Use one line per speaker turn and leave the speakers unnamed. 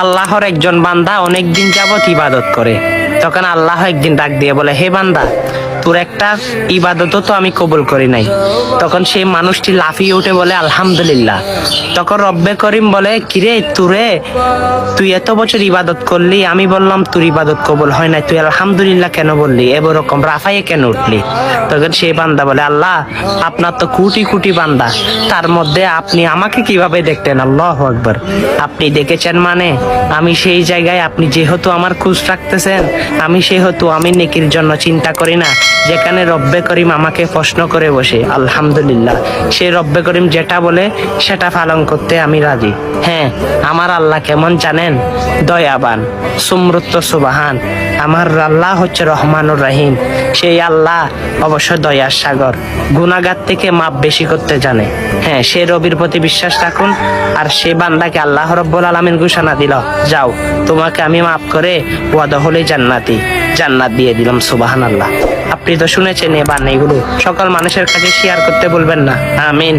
আল্লাহর একজন বান্দা অনেকদিন যাবত ইবাদত করে। তখন আল্লাহ একদিন ডাক দিয়ে বলে, হে বান্দা, তোর একটা ইবাদতও তো আমি কবুল করি নাই। তখন সেই মানুষটি লাফিয়ে উঠে বলে, আলহামদুলিল্লাহ। তখন রব্বে করিম বলে, কিরে তুই এত বছর ইবাদত করলি, আমি বললাম তোর ইবাদত কবুল হয় নাই, তুই আলহামদুলিল্লাহ কেন বললি, এরকম রাফাইয়ে কেন উঠলি? তখন সেই বান্দা বলে, আল্লাহ, আপনার তো কোটি কোটি বান্দা, তার মধ্যে আপনি আমাকে কিভাবে দেখতেন? আল্লাহু আকবার। আপনি দেখেছেন মানে আমি সেই জায়গায়, আপনি যেহেতু আমার খোঁজ রাখতেছেন, আমি সেহেতু আমি নেকির জন্য চিন্তা করি না। যেখানে রব্বে করিম আমাকে প্রশ্ন করে বসে, আলহামদুলিল্লাহ, সে রব্বে করিম যেটা বলে সেটা পালন করতে আমি রাজি। হ্যাঁ, আমার আল্লাহ কেমন জানেন? দয়াবান, সুমৃত, সুবাহান। আমার আল্লাহ হচ্ছে রহমানুর রহিম। সেই আল্লাহ অবশ্য দয়ার সাগর, গুনাহগার থেকে মাপ বেশি করতে জানে। হ্যাঁ, সে রবির প্রতি বিশ্বাস রাখুন। আর সে বান্দাকে আল্লাহ রাব্বুল আলামিন ঘোষণা দিল, যাও, তোমাকে আমি মাফ করে ওয়াদা হলে জান্নাত দিয়ে দিলাম। সুবহানাল্লাহ। আপনি তো শুনেছেন এবার এগুলো সকল মানুষের কাছে শেয়ার করতে বলবেন না। আমিন।